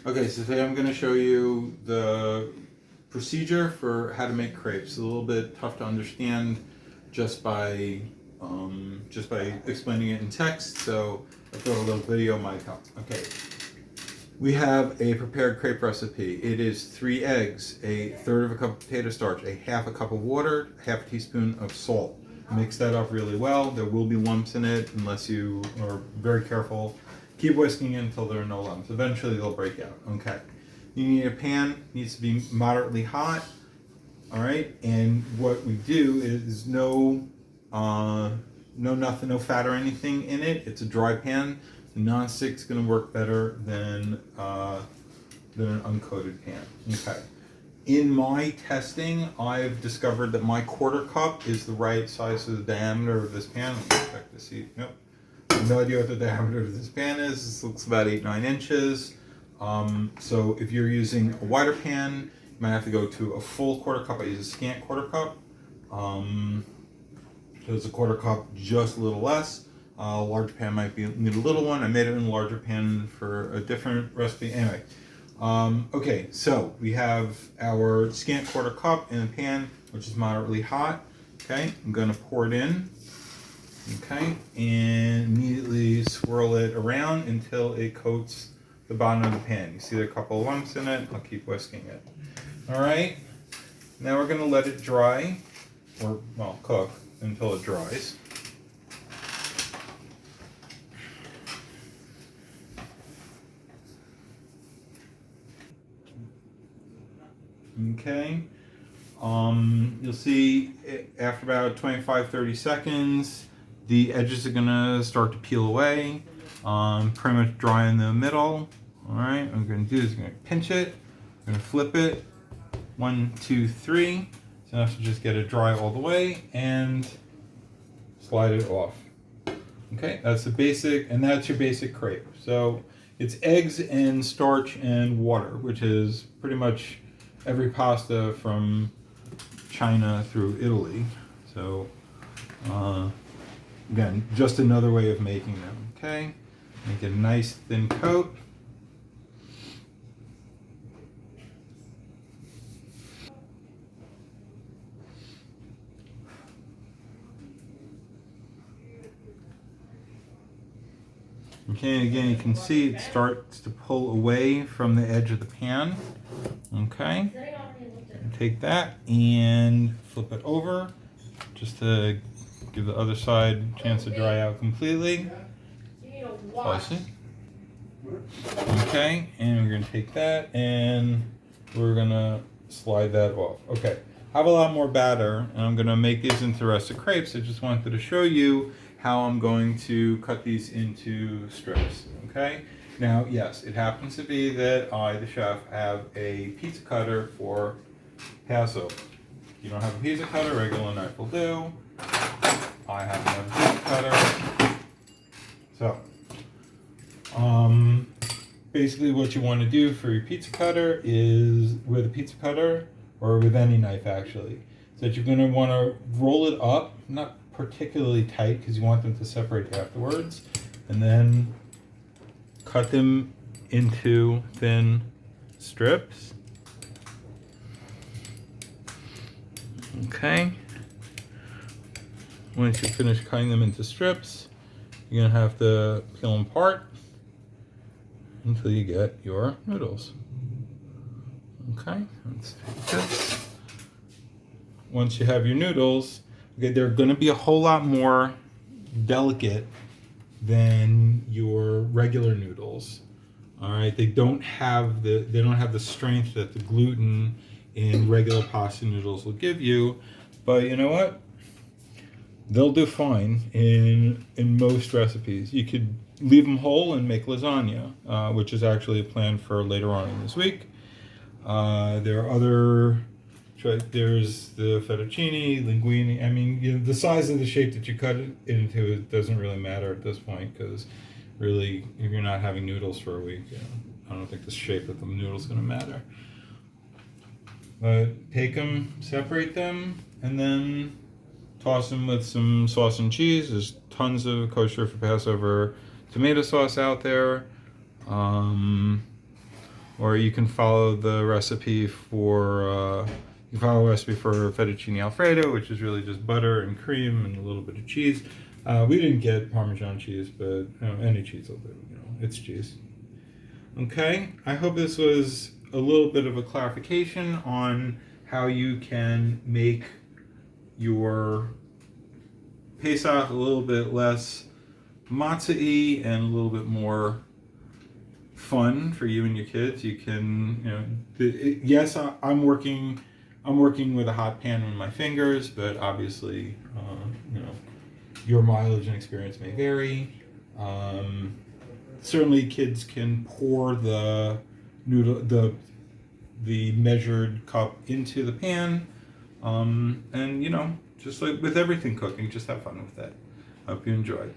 Okay, so today I'm going to show you the procedure for how to make crepes. A little bit tough to understand just by explaining it in text, so I thought a little video might help. Okay, we have a prepared crepe recipe. It is 3 eggs, a third of a cup of potato starch, a half a cup of water, half a teaspoon of salt. Mix that up really well. There will be lumps in it unless you are very careful. Keep whisking it until there are no lumps. Eventually they'll break out. Okay. You need a pan, needs to be moderately hot. All right. And what we do is no fat or anything in it. It's a dry pan. The non-stick's going to work better than an uncoated pan. Okay. In my testing, I've discovered that my quarter cup is the right size for the diameter of this pan. Let me check to see. Nope. I have no idea what the diameter of this pan is. This looks about 8-9 inches. So if you're using a wider pan, you might have to go to a full quarter cup. I use a scant quarter cup. So it's a quarter cup, just a little less. A large pan might need a little one. I made it in a larger pan for a different recipe. Anyway. Okay, so we have our scant quarter cup in a pan, which is moderately hot. Okay, I'm going to pour it in. Okay, and immediately swirl it around until it coats the bottom of the pan. You see there are a couple of lumps in it. I'll keep whisking it. All right, now we're going to let it dry, or well, cook until it dries. Okay, you'll see after about 25-30 seconds, the edges are gonna start to peel away. Pretty much dry in the middle. All right, what I'm gonna do is I'm gonna pinch it, I'm gonna flip it, 1, 2, 3. It's enough to just get it dry all the way and slide it off. Okay, that's the basic, and that's your basic crepe. So it's eggs and starch and water, which is pretty much every pasta from China through Italy. So again, just another way of making them. Okay, make a nice thin coat. Okay, and again, you can see it starts to pull away from the edge of the pan. Okay, take that and flip it over just to give the other side a chance to dry out completely. Slice it. Okay, and we're going to take that and we're going to slide that off. Okay, I have a lot more batter and I'm going to make these into rustic crepes. I just wanted to show you how I'm going to cut these into strips. Okay, now yes, it happens to be that I, the chef, have a pizza cutter for Passover. If you don't have a pizza cutter, regular knife will do. I have no pizza cutter. So, basically what you want to do for your pizza cutter is, with a pizza cutter, or with any knife actually, is that you're going to want to roll it up, not particularly tight because you want them to separate afterwards, and then cut them into thin strips. Okay. Once you finish cutting them into strips, you're going to have to peel them apart until you get your noodles. Okay, let's take this. Once you have your noodles, okay, they're going to be a whole lot more delicate than your regular noodles. All right, they don't have the strength that the gluten in regular pasta noodles will give you, but you know what? They'll do fine in most recipes. You could leave them whole and make lasagna, which is actually a plan for later on in this week. There are other. There's the fettuccine, linguine. I mean, you know, the size of the shape that you cut it into, it doesn't really matter at this point, because really, if you're not having noodles for a week, you know, I don't think the shape of the noodle is going to matter. But take them, separate them, and then toss them with some sauce and cheese. There's tons of kosher for Passover tomato sauce out there. or you can follow the recipe for fettuccine alfredo, which is really just butter and cream and a little bit of cheese. We didn't get Parmesan cheese, but any cheese will do. It's cheese. Okay, I hope this was a little bit of a clarification on how you can make your Pesach a little bit less matzah-y and a little bit more fun for you and your kids. You can, yes, I'm working with a hot pan with my fingers, but obviously, your mileage and experience may vary. Certainly, kids can pour the noodle, the measured cup into the pan, and just like with everything cooking, just have fun with it. Hope you enjoyed.